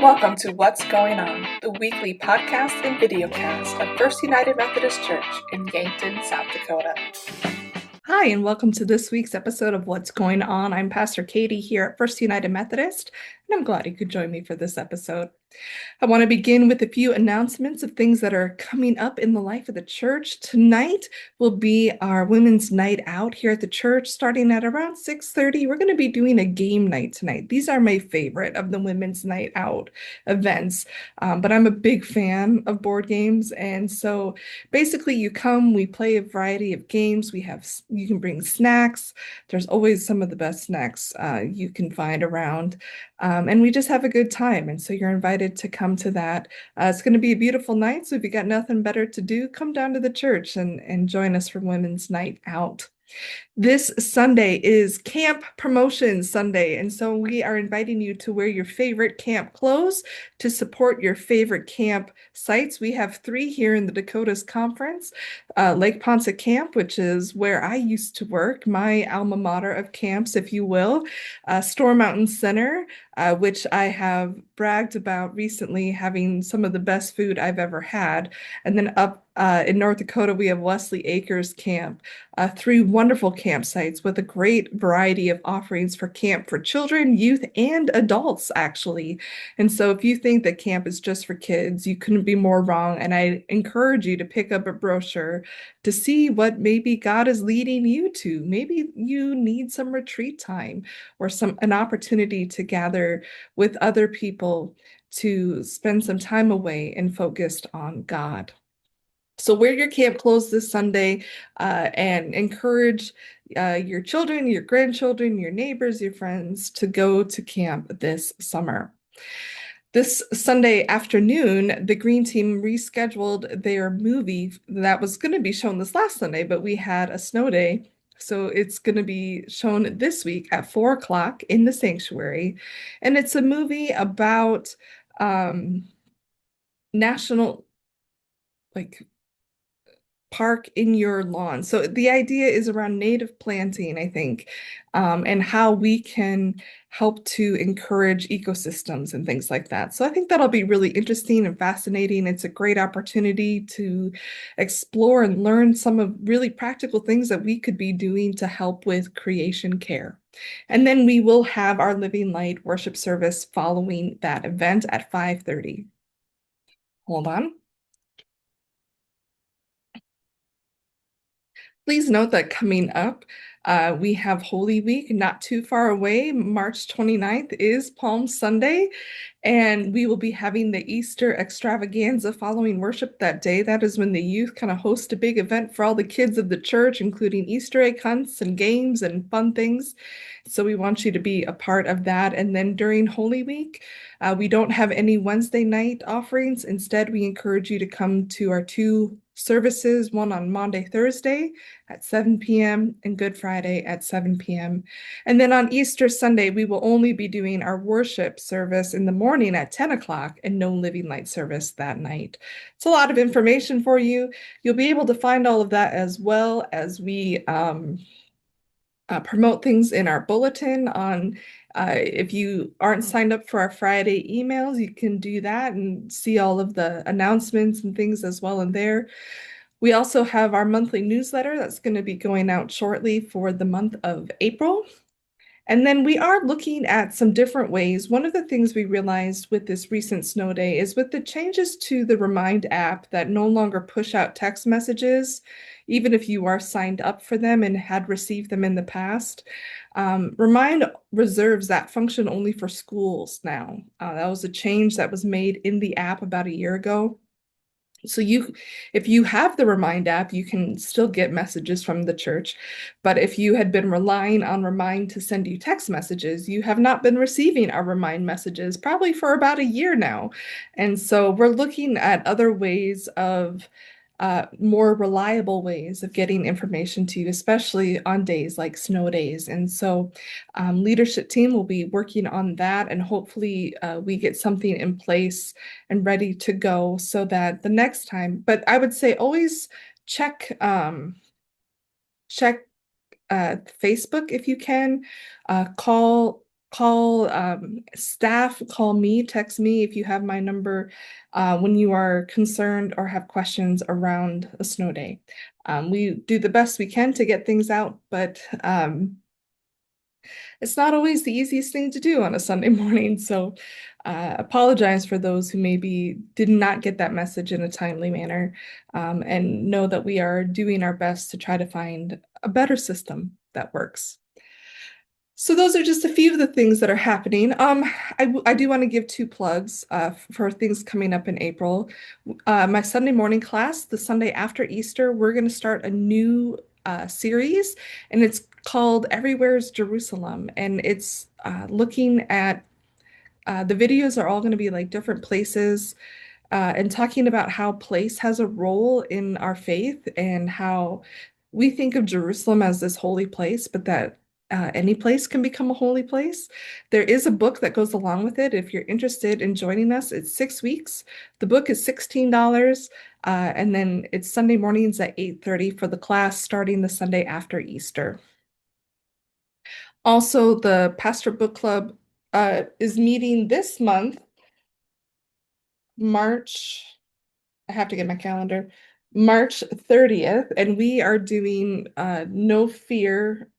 Welcome to What's Going On, the weekly podcast and videocast of First United Methodist Church in Yankton, South Dakota. Hi, and welcome to this week's episode of What's Going On. I'm Pastor Katie here at First United Methodist, and I'm glad you could join me for this episode. I want to begin with a few announcements of things that are coming up in the life of the church. Tonight will be our Women's Night Out here at the church, starting at around 6:30. We're going to be doing a game night tonight. These are my favorite of the Women's Night Out events, but I'm a big fan of board games, and so basically you come, we play a variety of games. You can bring snacks. There's always some of the best snacks you can find around. And we just have a good time. And so you're invited to come to that. It's going to be a beautiful night. So if you got nothing better to do, come down to the church and join us for Women's Night Out. This Sunday is Camp Promotion Sunday, and so we are inviting you to wear your favorite camp clothes to support your favorite camp sites. We have 3 here in the Dakotas Conference. Lake Ponce Camp, which is where I used to work, my alma mater of camps, if you will. Storm Mountain Center, which I have bragged about recently having some of the best food I've ever had. And then up in North Dakota, we have Wesley Acres Camp, 3 wonderful campsites with a great variety of offerings for camp for children, youth, and adults, actually. And so if you think that camp is just for kids, you couldn't be more wrong. And I encourage you to pick up a brochure to see what maybe God is leading you to. Maybe you need some retreat time or an opportunity to gather with other people to spend some time away and focused on God. So wear your camp clothes this Sunday and encourage your children, your grandchildren, your neighbors, your friends to go to camp this summer. This Sunday afternoon, the Green Team rescheduled their movie that was going to be shown this last Sunday, but we had a snow day. So it's going to be shown this week at 4 o'clock in the sanctuary. And it's a movie about national, park in your lawn. So the idea is around native planting, I think, and how we can help to encourage ecosystems and things like that. So I think that'll be really interesting and fascinating. It's a great opportunity to explore and learn some of really practical things that we could be doing to help with creation care. And then we will have our Living Light worship service following that event at 5:30. Hold on. Please note that coming up, we have Holy Week not too far away. March 29th is Palm Sunday, and we will be having the Easter extravaganza following worship that day. That is when the youth kind of host a big event for all the kids of the church, including Easter egg hunts and games and fun things. So we want you to be a part of that. And then during Holy Week, we don't have any Wednesday night offerings. Instead, we encourage you to come to our 2 services, one on Maundy, Thursday at 7 p.m. and Good Friday at 7 p.m. And then on Easter Sunday, we will only be doing our worship service in the morning at 10 o'clock and no Living Light service that night. It's a lot of information for you. You'll be able to find all of that as well as we promote things in our bulletin on if you aren't signed up for our Friday emails, you can do that and see all of the announcements and things as well in there. We also have our monthly newsletter that's going to be going out shortly for the month of April. And then we are looking at some different ways. One of the things we realized with this recent snow day is with the changes to the Remind app that no longer push out text messages, even if you are signed up for them and had received them in the past. Remind reserves that function only for schools now. That was a change that was made in the app about a year ago. So if you have the Remind app, you can still get messages from the church. But if you had been relying on Remind to send you text messages, you have not been receiving our Remind messages probably for about a year now. And so we're looking at other ways of more reliable ways of getting information to you, especially on days like snow days. And so leadership team will be working on that, and hopefully we get something in place and ready to go so that the next time, but I would say always check Facebook if you can, call call staff, call me, text me if you have my number when you are concerned or have questions around a snow day. We do the best we can to get things out, but it's not always the easiest thing to do on a Sunday morning. So apologize for those who maybe did not get that message in a timely manner, and know that we are doing our best to try to find a better system that works. So those are just a few of the things that are happening. I do want to give two plugs for things coming up in April. My Sunday morning class, the Sunday after Easter, we're going to start a new series, and it's called Everywhere's Jerusalem, and it's looking at the videos are all going to be like different places and talking about how place has a role in our faith and how we think of Jerusalem as this holy place, but that any place can become a holy place. There is a book that goes along with it. If you're interested in joining us, it's 6 weeks. The book is $16, and then it's Sunday mornings at 8:30 for the class starting the Sunday after Easter. Also, the Pastor Book Club is meeting this month, March. I have to get my calendar. March 30th, and we are doing No Fear.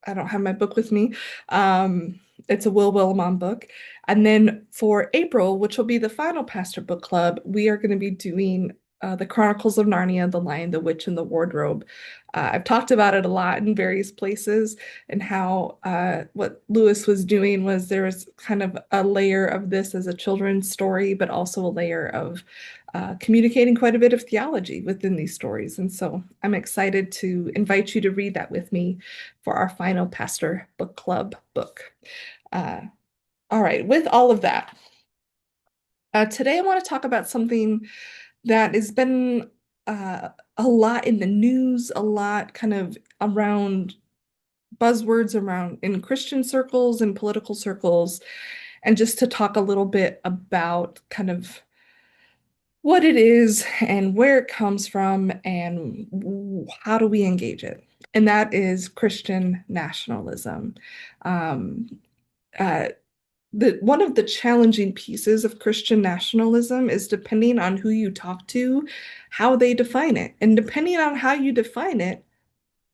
I don't have my book with me. It's a Will Willimon book. And then for April, which will be the final Pastor Book Club, we are going to be doing The Chronicles of Narnia, The Lion, the Witch, and the Wardrobe. I've talked about it a lot in various places, and how what Lewis was doing was there was kind of a layer of this as a children's story, but also a layer of communicating quite a bit of theology within these stories. And so I'm excited to invite you to read that with me for our final Pastor Book Club book. All right, with all of that, today I want to talk about something that has been a lot in the news, a lot kind of around buzzwords around in Christian circles and political circles, and just to talk a little bit about kind of what it is and where it comes from and how do we engage it. And that is Christian nationalism. Um, uh, one of the challenging pieces of Christian nationalism is depending on who you talk to, how they define it. And depending on how you define it,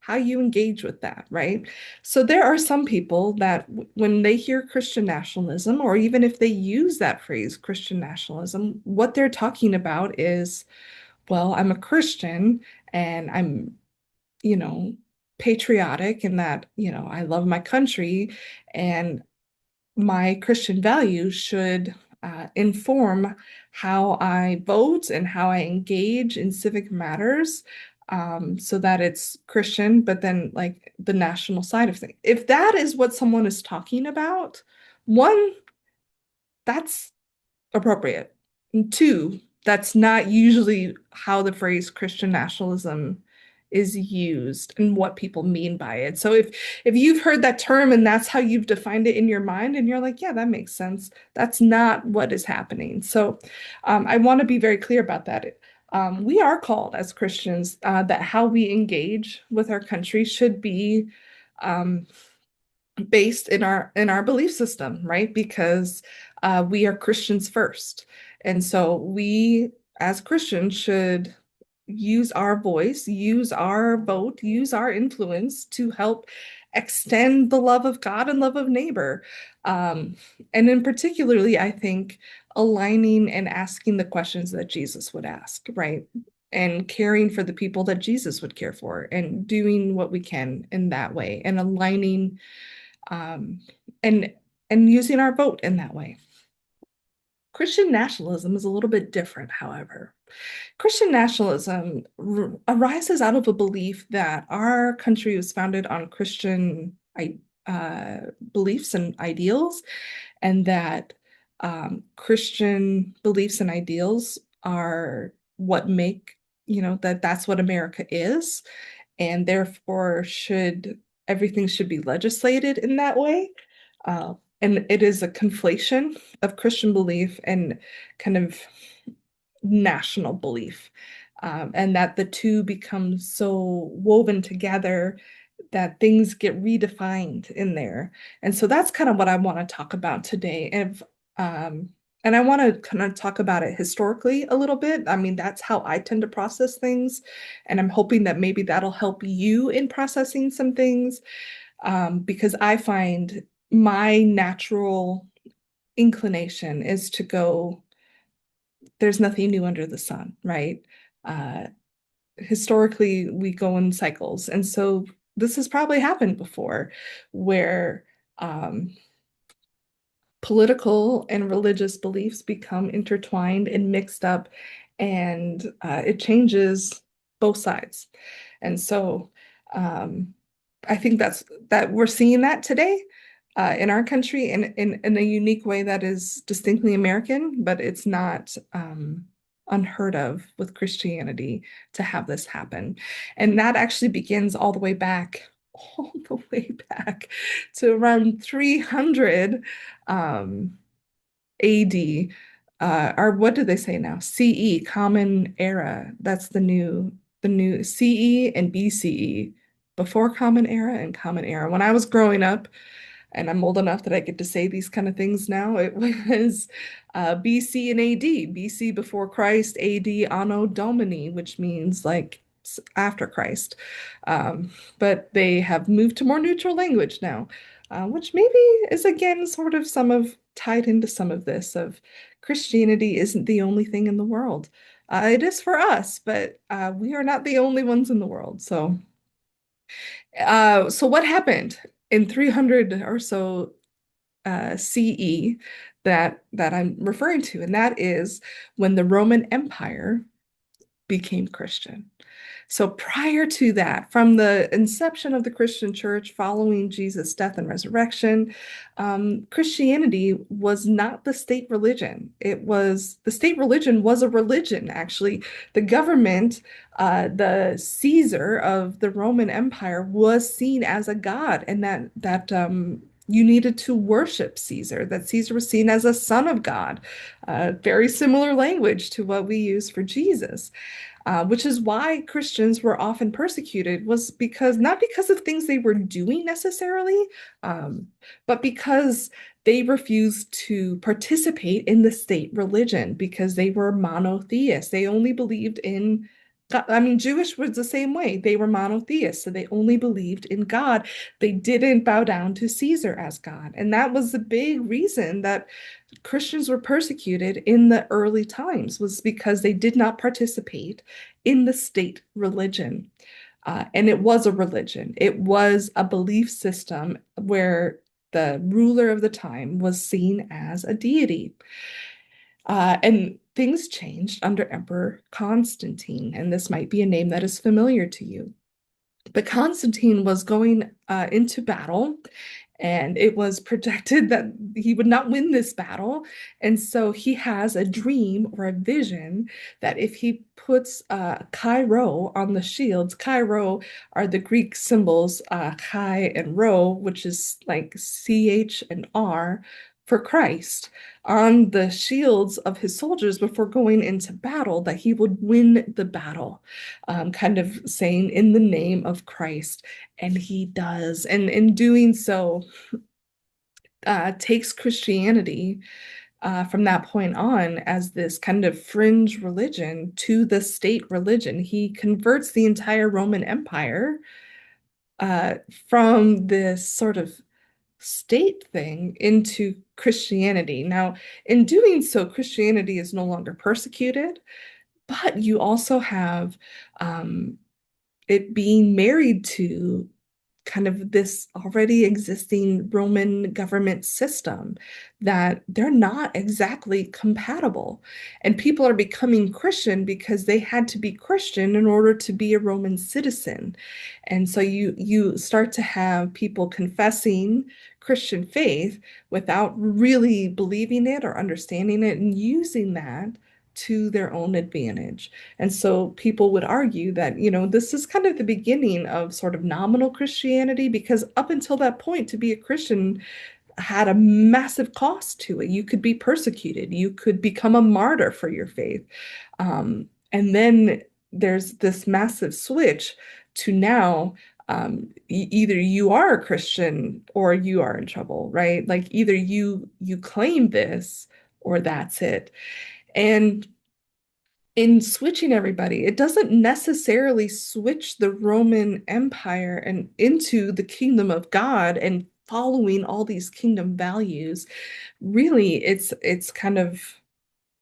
how you engage with that, right? So there are some people that when they hear Christian nationalism, or even if they use that phrase, Christian nationalism, what they're talking about is, well, I'm a Christian and I'm, you know, patriotic in that, I love my country, and my Christian values should inform how I vote and how I engage in civic matters, so that it's Christian, but then like the national side of things. If that is what someone is talking about, one, that's appropriate. And two, that's not usually how the phrase Christian nationalism is used and what people mean by it. So if you've heard that term and that's how you've defined it in your mind and you're like, yeah, that makes sense, that's not what is happening. So I want to be very clear about that. We are called as Christians that how we engage with our country should be um, based in our belief system, right? Because we are Christians first. And so we as Christians should use our voice, use our vote, use our influence to help extend the love of God and love of neighbor. And in particularly, I think aligning and asking the questions that Jesus would ask, right? And caring for the people that Jesus would care for, and doing what we can in that way, and aligning um, and using our vote in that way. Christian nationalism is a little bit different, however. Christian nationalism arises out of a belief that our country was founded on Christian beliefs and ideals, and that Christian beliefs and ideals are what make, that's what America is, and therefore everything should be legislated in that way. And it is a conflation of Christian belief and kind of national belief, and that the two become so woven together that things get redefined in there. And so that's kind of what I want to talk about today. Um, and I want to kind of talk about it historically a little bit. I mean, that's how I tend to process things. And I'm hoping that maybe that'll help you in processing some things, because I find my natural inclination is to go, there's nothing new under the sun, right? Uh, Historically, we go in cycles. And so this has probably happened before where um, political and religious beliefs become intertwined and mixed up, and it changes both sides. And so um, I think that we're seeing that today in our country in a unique way that is distinctly American, but it's not unheard of with Christianity to have this happen. And that actually begins all the way back to around 300 um, AD, or what do they say now? CE, Common Era. That's the new CE and BCE, before Common Era and Common Era. When I was growing up, and I'm old enough that I get to say these kind of things now, it was BC and AD, BC before Christ, AD Anno Domini, which means like after Christ. But they have moved to more neutral language now, which maybe is again sort of some of tied into some of this of Christianity isn't the only thing in the world. It is for us, but we are not the only ones in the world. So what happened in 300 or so CE that I'm referring to? And that is when the Roman Empire became Christian. So prior to that, from the inception of the Christian church following Jesus' death and resurrection, Christianity was not the state religion. The state religion was a religion, actually. The government, the Caesar of the Roman Empire was seen as a god, and that you needed to worship Caesar, that Caesar was seen as a son of God. Very similar language to what we use for Jesus. Which is why Christians were often persecuted, was because not because of things they were doing necessarily, um, but because they refused to participate in the state religion because they were monotheists. They only believed in God. I mean, Jewish was the same way. They were monotheists, so they only believed in God. They didn't bow down to Caesar as God. And that was the big reason that Christians were persecuted in the early times, was because they did not participate in the state religion. And it was a religion. It was a belief system where the ruler of the time was seen as a deity. And things changed under Emperor Constantine, and this might be a name that is familiar to you. But Constantine was going into battle, and it was projected that he would not win this battle. And so he has a dream or a vision that if he puts Chi-Rho on the shields, Chi-Rho are the Greek symbols, Chi and Rho, which is like CH and R for Christ, on the shields of his soldiers before going into battle, that he would win the battle, kind of saying in the name of Christ. And he does. And in doing so, takes Christianity from that point on as this kind of fringe religion to the state religion. He converts the entire Roman Empire uh, from this sort of state thing into Christianity. Now, in doing so, Christianity is no longer persecuted, but you also have um, it being married to kind of this already existing Roman government system, that they're not exactly compatible. And people are becoming Christian because they had to be Christian in order to be a Roman citizen. And so you start to have people confessing Christian faith without really believing it or understanding it, and using that to their own advantage. And so people would argue that, this is kind of the beginning of sort of nominal Christianity, because up until that point, to be a Christian had a massive cost to it. You could be persecuted, you could become a martyr for your faith. And then there's this massive switch to now Either you are a Christian or you are in trouble, right? Like either you claim this or that's it. And in switching everybody, it doesn't necessarily switch the Roman Empire and into the kingdom of God and following all these kingdom values. Really, it's kind of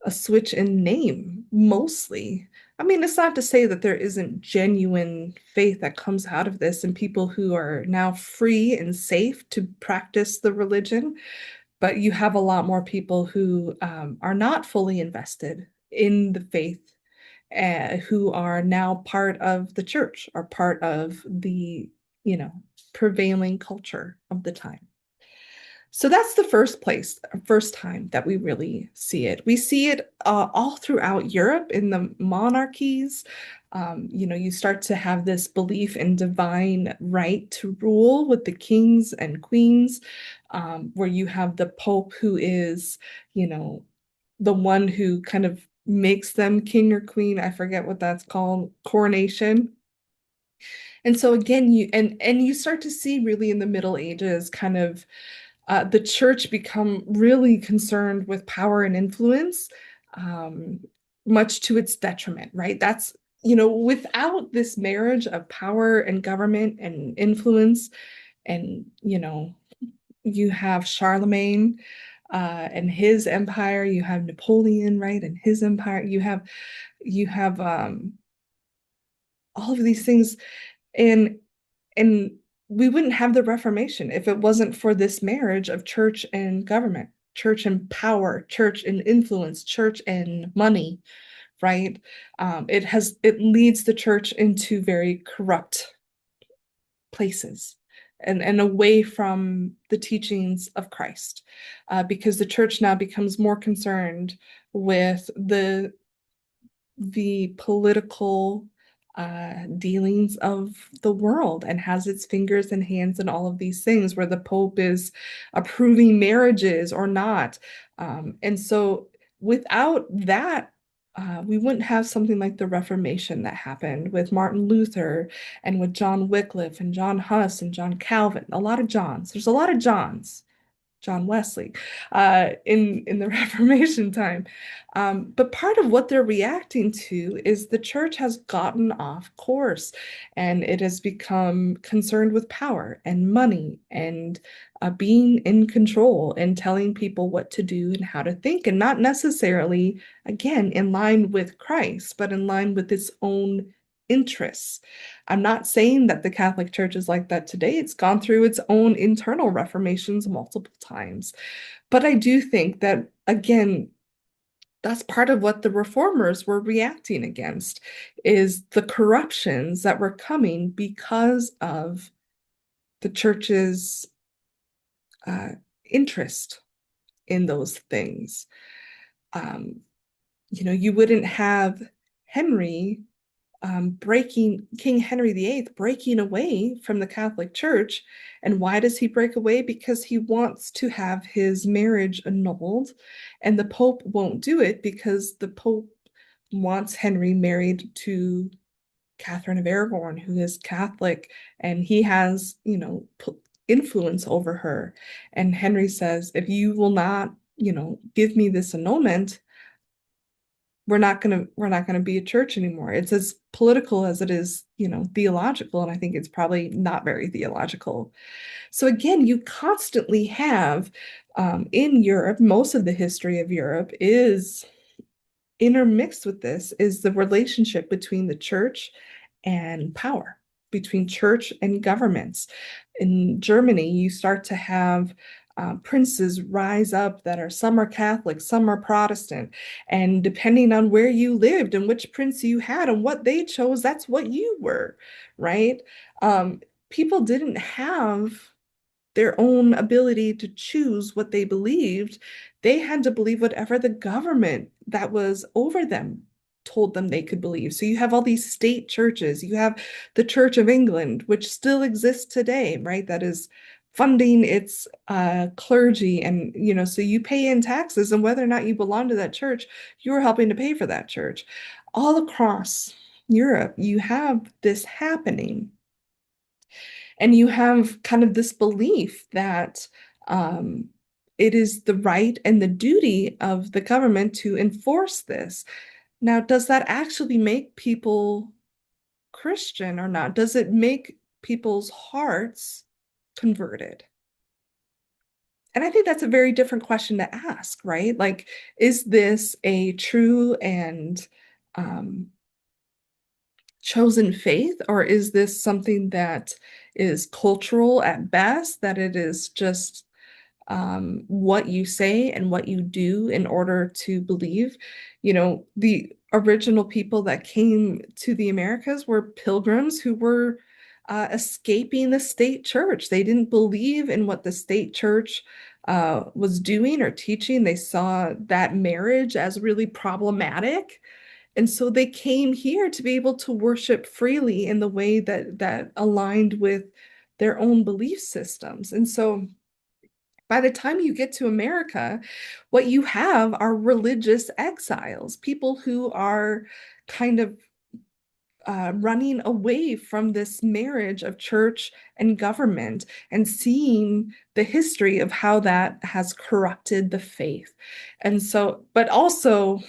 a switch in name mostly. I mean, it's not to say that there isn't genuine faith that comes out of this and people who are now free and safe to practice the religion, but you have a lot more people who are not fully invested in the faith, who are now part of the church, are part of the, you know, prevailing culture of the time. So that's the first time that we really see it. We see it all throughout Europe in the monarchies. You start to have this belief in divine right to rule with the kings and queens, where you have the Pope who is, you know, the one who kind of makes them king or queen. I forget what that's called, coronation. And so again, and you start to see really in the Middle Ages kind of the church become really concerned with power and influence, um, much to its detriment, right? That's, without this marriage of power and government and influence, and, you have Charlemagne and his empire, you have Napoleon, right, and his empire, you have all of these things, and and we wouldn't have the Reformation if it wasn't for this marriage of church and government, church and power, church and influence, church and money, right? It leads the church into very corrupt places and away from the teachings of Christ, because the church now becomes more concerned with the political dealings of the world and has its fingers and hands in all of these things, where the Pope is approving marriages or not. And so without that, we wouldn't have something like the Reformation that happened with Martin Luther and with John Wycliffe and John Huss and John Calvin. A lot of Johns. There's a lot of Johns. John Wesley, in the Reformation time. But part of what they're reacting to is the church has gotten off course and it has become concerned with power and money and being in control and telling people what to do and how to think, and not necessarily, again, in line with Christ, but in line with its own interests. I'm not saying that the Catholic Church is like that today. It's gone through its own internal reformations multiple times. But I do think that, again, that's part of what the reformers were reacting against, is the corruptions that were coming because of the church's uh, interest in those things. Um, you wouldn't have Henry King Henry VIII breaking away from the Catholic Church. And why does he break away? Because he wants to have his marriage annulled, and the Pope won't do it because the Pope wants Henry married to Catherine of Aragon, who is Catholic, and he has, influence over her. And Henry says, if you will not, give me this annulment, we're not gonna be a church anymore. It's as political as it is, theological, and I think it's probably not very theological. So again, you constantly have in Europe, most of the history of Europe is intermixed with this, is the relationship between the church and power, between church and governments. In Germany, you start to have princes rise up that are, some are Catholic, some are Protestant, and depending on where you lived and which prince you had and what they chose, that's what you were, right? People didn't have their own ability to choose what they believed. They had to believe whatever the government that was over them told them they could believe. So you have all these state churches. You have the Church of England, which still exists today, right? That is funding its clergy. And, so you pay in taxes, and whether or not you belong to that church, you're helping to pay for that church. All across Europe, you have this happening. And you have kind of this belief that um, it is the right and the duty of the government to enforce this. Now, does that actually make people Christian or not? Does it make people's hearts converted? And I think that's a very different question to ask, right? Like, is this a true and um, chosen faith, or is this something that is cultural at best, that it is just what you say and what you do in order to believe? You know, the original people that came to the Americas were pilgrims who were escaping the state church. They didn't believe in what the state church was doing or teaching. They saw that marriage as really problematic. And so they came here to be able to worship freely in the way that aligned with their own belief systems. And so by the time you get to America, what you have are religious exiles, people who are kind of running away from this marriage of church and government and seeing the history of how that has corrupted the faith. And so, but also,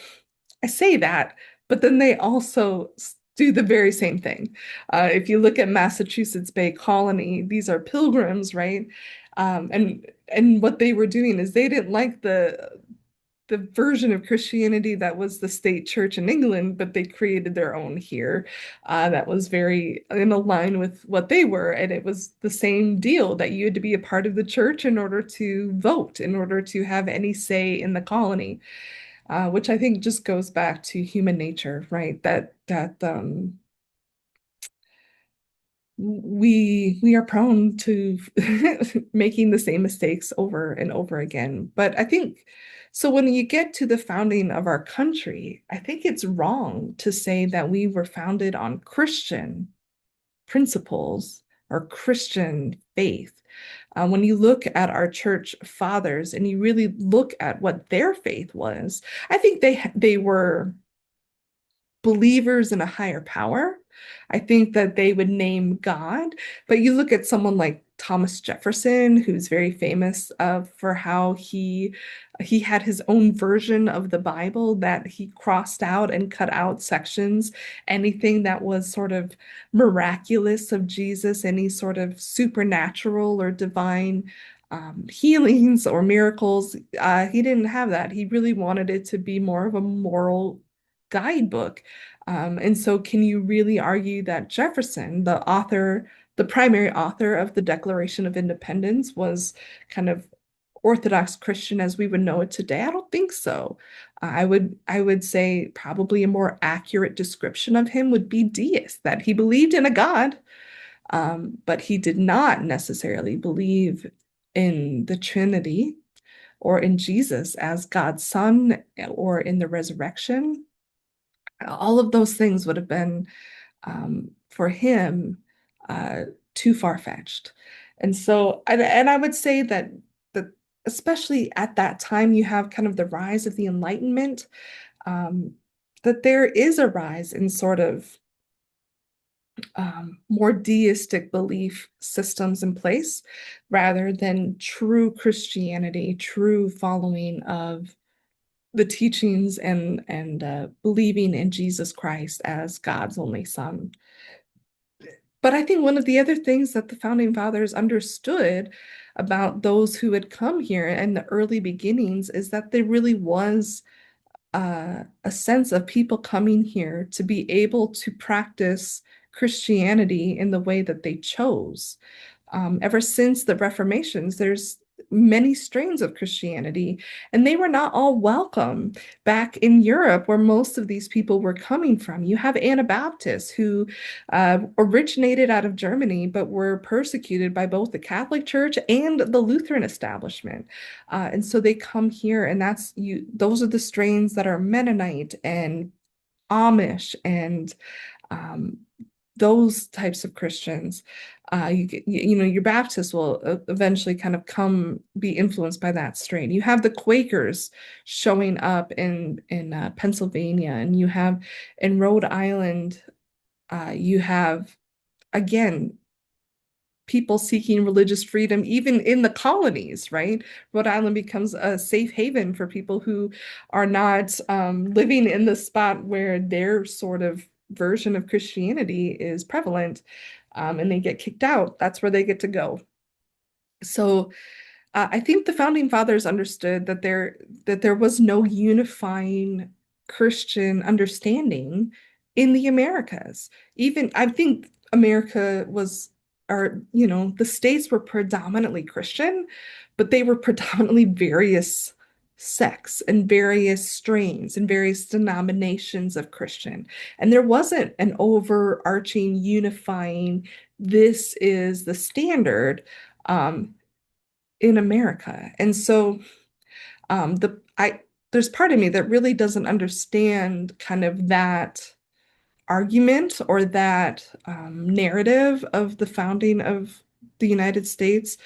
I say that, but then they also do the very same thing. If you look at Massachusetts Bay Colony, these are pilgrims, right? And what they were doing is they didn't like the version of Christianity that was the state church in England, but they created their own here that was very in line with what they were. And it was the same deal that you had to be a part of the church in order to vote, in order to have any say in the colony, which I think just goes back to human nature, right? That we are prone to making the same mistakes over and over again. But I think so when you get to the founding of our country, I think it's wrong to say that we were founded on Christian principles or Christian faith. When you look at our church fathers and you really look at what their faith was, I think they were believers in a higher power. I think that they would name God, but you look at someone like Thomas Jefferson, who's very famous for how he had his own version of the Bible that he crossed out and cut out sections. Anything that was sort of miraculous of Jesus, any sort of supernatural or divine healings or miracles, he didn't have that. He really wanted it to be more of a moral guidebook. And so, can you really argue that Jefferson, the author, the primary author of the Declaration of Independence, was kind of Orthodox Christian as we would know it today? I don't think so. I would say probably a more accurate description of him would be deist, that he believed in a God, but he did not necessarily believe in the Trinity or in Jesus as God's Son or in the resurrection. All of those things would have been for him too far-fetched. And so, and I would say that especially at that time, you have kind of the rise of the Enlightenment, um, that there is a rise in sort of more deistic belief systems in place rather than true Christianity, true following of the teachings and believing in Jesus Christ as God's only Son. But I think one of the other things that the founding fathers understood about those who had come here in the early beginnings is that there really was a sense of people coming here to be able to practice Christianity in the way that they chose. Ever since the Reformations, there's many strains of Christianity, and they were not all welcome back in Europe, where most of these people were coming from. You have Anabaptists who originated out of Germany, but were persecuted by both the Catholic Church and the Lutheran establishment. And so they come here, and that's you. Those are the strains that are Mennonite and Amish and um, those types of Christians. You know, your Baptists will eventually kind of come be influenced by that strain. You have the Quakers showing up in Pennsylvania, and you have in Rhode Island. You have again people seeking religious freedom, even in the colonies, right? Rhode Island becomes a safe haven for people who are not living in the spot where their sort of version of Christianity is prevalent, and they get kicked out. That's where they get to go. So I think the founding fathers understood that there was no unifying Christian understanding in the Americas. Even I think America was, or the states were predominantly Christian, but they were predominantly various sects and various strains and various denominations of Christian. And there wasn't an overarching unifying, this is the standard. In America. And so there's part of me that really doesn't understand kind of that argument or that narrative of the founding of the United States,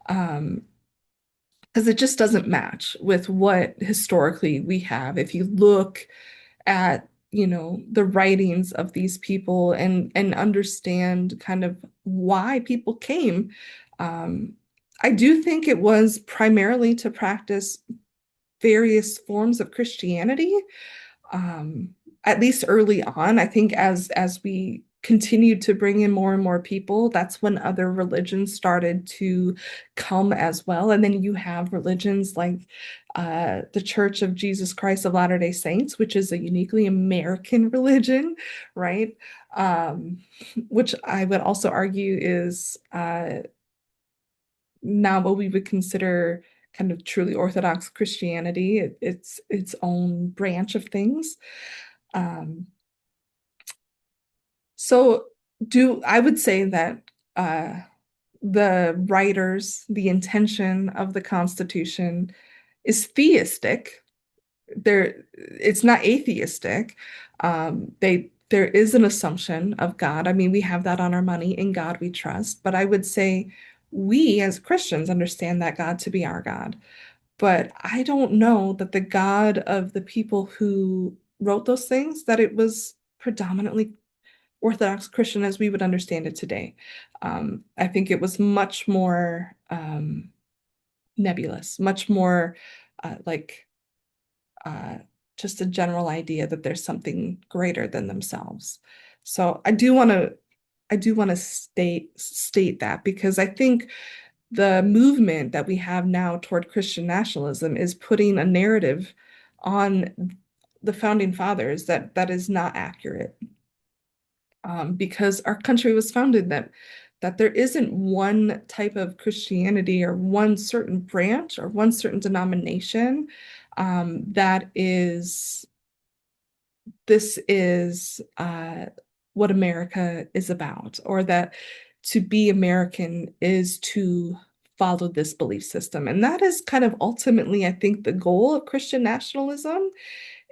because it just doesn't match with what historically we have. If you look at the writings of these people and understand kind of why people came. I do think it was primarily to practice various forms of Christianity, um, at least early on. I think as we continued to bring in more and more people, that's when other religions started to come as well. And then you have religions like the Church of Jesus Christ of Latter-day Saints, which is a uniquely American religion, right? Which I would also argue is not what we would consider kind of truly Orthodox Christianity. It's its own branch of things. Um, so I would say that uh, the writers, the intention of the Constitution is theistic. It's not atheistic. There is an assumption of God. I mean, we have that on our money. In God we trust. But I would say we as Christians understand that God to be our God. But I don't know that the God of the people who wrote those things, that it was predominantly Orthodox Christian as we would understand it today. I think it was much more nebulous, much more like uh, just a general idea that there's something greater than themselves. So I do want to state that because I think the movement that we have now toward Christian nationalism is putting a narrative on the founding fathers that is not accurate, because our country was founded that there isn't one type of Christianity or one certain branch or one certain denomination that is this is what America is about, or that to be American is to follow this belief system. And that is kind of ultimately, I think, the goal of Christian nationalism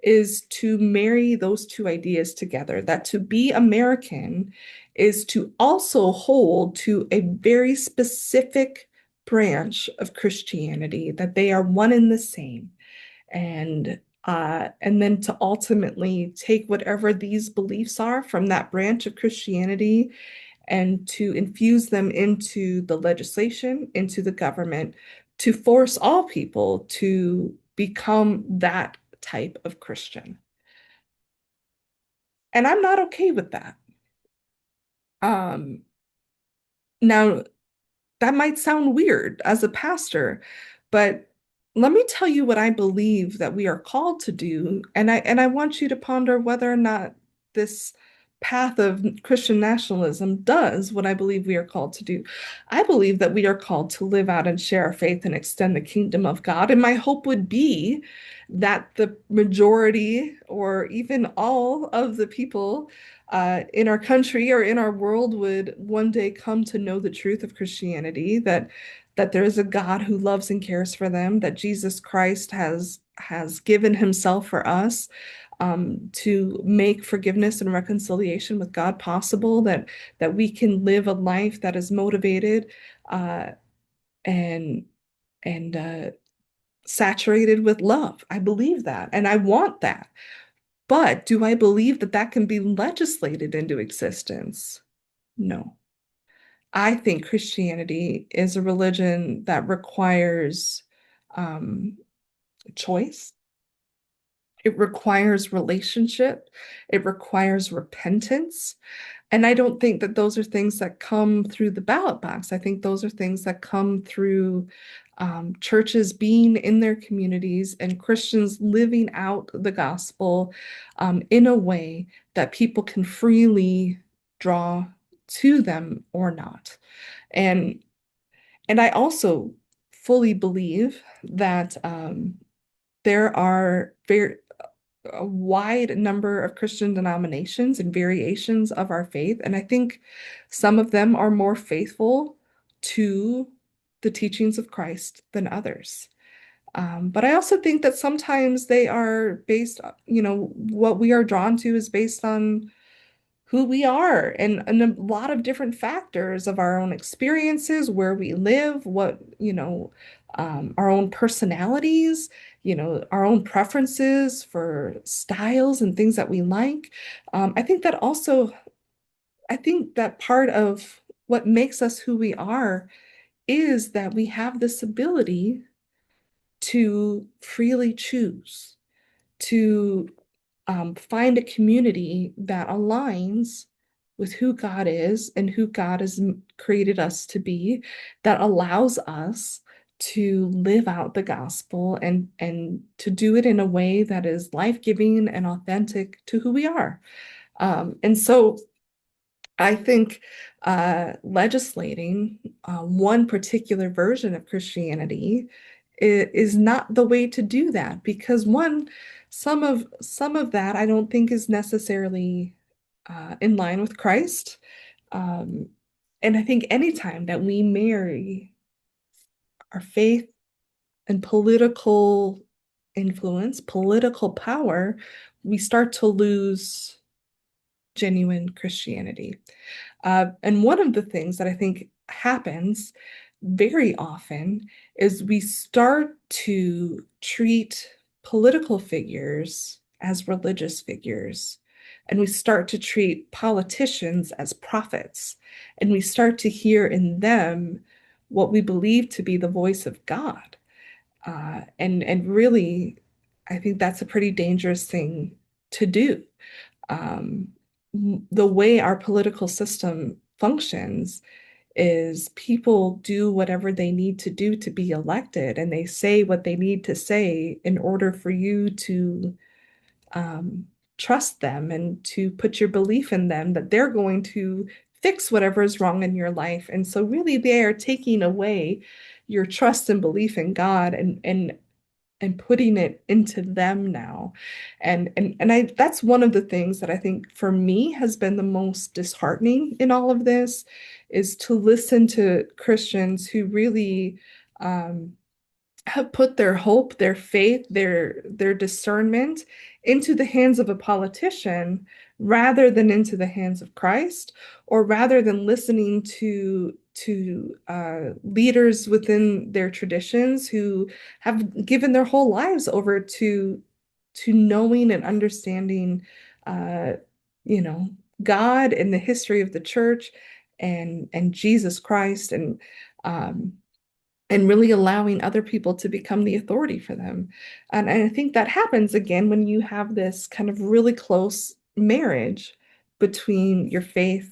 is to marry those two ideas together, that to be American is to also hold to a very specific branch of Christianity, that they are one and the same. And then to ultimately take whatever these beliefs are from that branch of Christianity and to infuse them into the legislation, into the government, to force all people to become that type of Christian. And I'm not okay with that. Um, Now, that might sound weird as a pastor, but let me tell you what I believe that we are called to do, and I want you to ponder whether or not this path of Christian nationalism does what I believe we are called to do. I believe that we are called to live out and share our faith and extend the kingdom of God, and my hope would be that the majority or even all of the people in our country or in our world would one day come to know the truth of Christianity, that there is a God who loves and cares for them, that Jesus Christ has given himself for us, to make forgiveness and reconciliation with God possible, that we can live a life that is motivated uh, and and saturated with love. I believe that, and I want that. But do I believe that that can be legislated into existence? No. I think Christianity is a religion that requires um, choice. It requires relationship. It requires repentance. And I don't think that those are things that come through the ballot box. I think those are things that come through churches being in their communities and Christians living out the gospel in a way that people can freely draw to them or not. And I also fully believe that there are very a wide number of Christian denominations and variations of our faith. And I think some of them are more faithful to the teachings of Christ than others. But I also think that sometimes they are based, what we are drawn to is based on who we are and a lot of different factors of our own experiences, where we live, our own personalities, our own preferences for styles and things that we like. I think that also, I think that part of what makes us who we are is that we have this ability to freely choose, to find a community that aligns with who God is and who God has created us to be, that allows us to live out the gospel and to do it in a way that is life-giving and authentic to who we are. And so I think legislating one particular version of Christianity is not the way to do that, because one, some of that I don't think is necessarily in line with Christ. Um, and I think anytime that we marry our faith and political influence, political power, we start to lose genuine Christianity. And one of the things that I think happens very often is we start to treat political figures as religious figures, and we start to treat politicians as prophets, and we start to hear in them what we believe to be the voice of God. And really, I think that's a pretty dangerous thing to do. Um, the way our political system functions is people do whatever they need to do to be elected, and they say what they need to say in order for you to um, trust them and to put your belief in them that they're going to fix whatever is wrong in your life. And so really they are taking away your trust and belief in God and putting it into them now. And I that's one of the things that I think for me has been the most disheartening in all of this, is to listen to Christians who really um, have put their hope, their faith, their discernment into the hands of a politician rather than into the hands of Christ, or rather than listening to leaders within their traditions who have given their whole lives over to knowing and understanding, uh, you know, God and the history of the church and Jesus Christ um, and really allowing other people to become the authority for them. And I think that happens again when you have this kind of really close marriage between your faith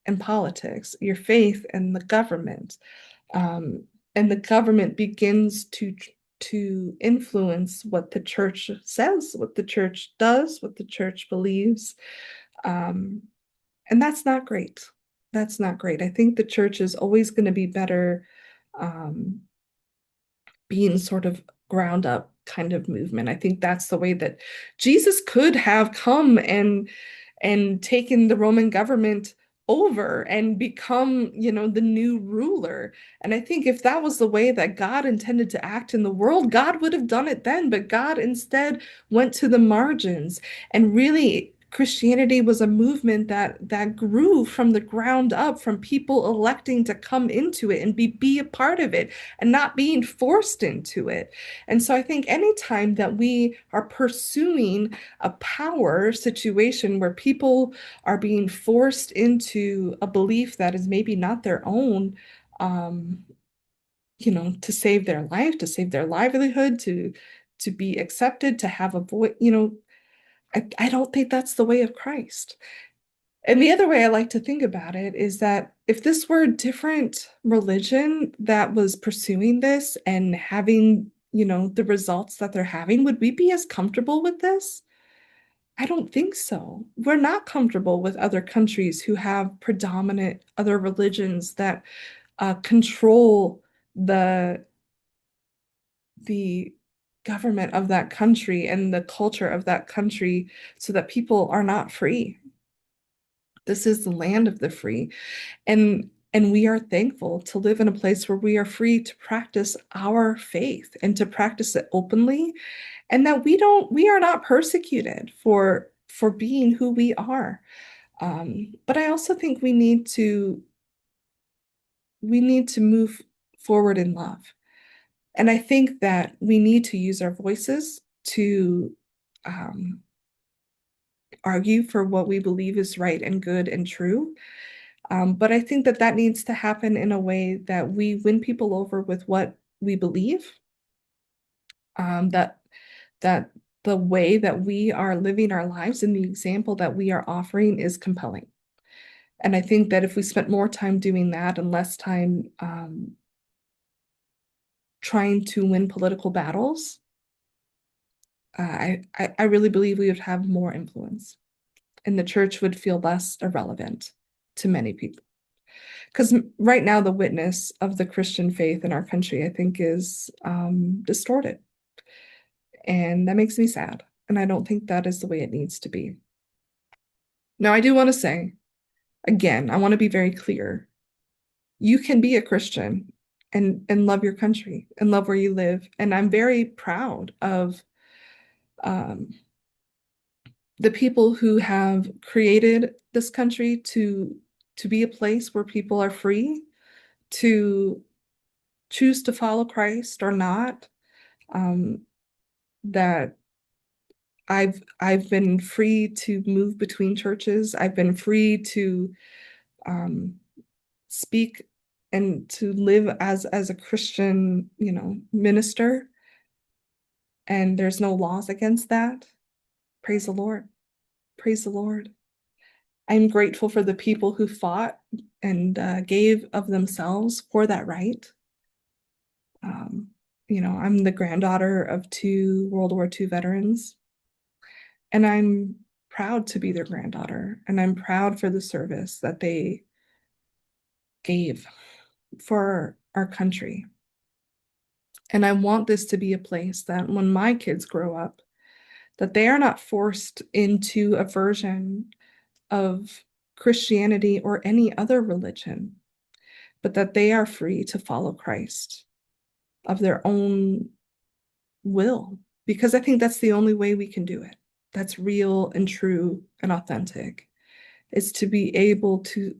and politics, your faith and the government. Um, and the government begins to influence what the church says, what the church does, what the church believes. Um, and that's not great. That's not great. I think the church is always going to be better um, being sort of ground up kind of movement. I think that's the way that Jesus could have come and taken the Roman government over and become, the new ruler. And I think if that was the way that God intended to act in the world, God would have done it then. But God instead went to the margins and really Christianity was a movement that grew from the ground up, from people electing to come into it and be a part of it and not being forced into it. And so I think anytime that we are pursuing a power situation where people are being forced into a belief that is maybe not their own, um, to save their life, to save their livelihood, to be accepted, to have a voice, I don't think that's the way of Christ. And the other way I like to think about it is that if this were a different religion that was pursuing this and having, the results that they're having, would we be as comfortable with this? I don't think so. We're not comfortable with other countries who have predominant other religions that control the government of that country and the culture of that country so that people are not free. This is the land of the free. And we are thankful to live in a place where we are free to practice our faith and to practice it openly, and that we are not persecuted for being who we are. But I also think we need to move forward in love. And I think that we need to use our voices to um, argue for what we believe is right and good and true. But I think that needs to happen in a way that we win people over with what we believe, that that the way that we are living our lives and the example that we are offering is compelling. And I think that if we spent more time doing that and less time trying to win political battles, I really believe we would have more influence, and the church would feel less irrelevant to many people. Because right now, the witness of the Christian faith in our country, I think, is distorted. And that makes me sad. And I don't think that is the way it needs to be. Now, I do want to say, again, I want to be very clear. You can be a Christian and love your country and love where you live. And I'm very proud of the people who have created this country to be a place where people are free to choose to follow Christ or not. That I've been free to move between churches. I've been free to speak and to live as a Christian, minister. And there's no laws against that. Praise the Lord. Praise the Lord. I'm grateful for the people who fought and gave of themselves for that right. I'm the granddaughter of 2 World War II veterans, and I'm proud to be their granddaughter, and I'm proud for the service that they gave for our country. And I want this to be a place that when my kids grow up, that they are not forced into a version of Christianity or any other religion, but that they are free to follow Christ of their own will, because I think that's the only way we can do it. That's real and true and authentic, is to be able to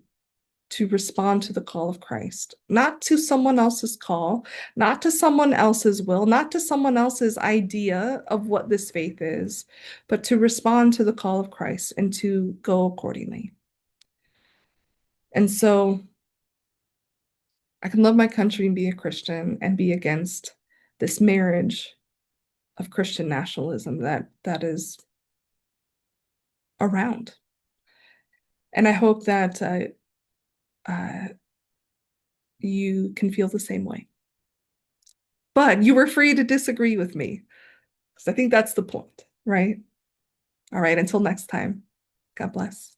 respond to the call of Christ, not to someone else's call, not to someone else's will, not to someone else's idea of what this faith is, but to respond to the call of Christ and to go accordingly. And so I can love my country and be a Christian and be against this marriage of Christian nationalism that is around. And I hope that you can feel the same way. But you were free to disagree with me, because I think that's the point, right? All right, until next time, God bless.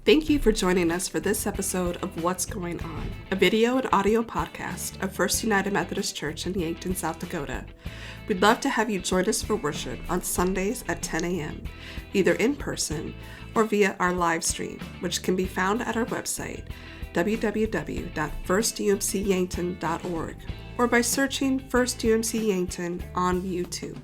Thank you for joining us for this episode of What's Going On, a video and audio podcast of First United Methodist Church in Yankton, South Dakota. We'd love to have you join us for worship on Sundays at 10 a.m., either in person or via our live stream, which can be found at our website, www.firstumcyankton.org, or by searching First UMC Yankton on YouTube.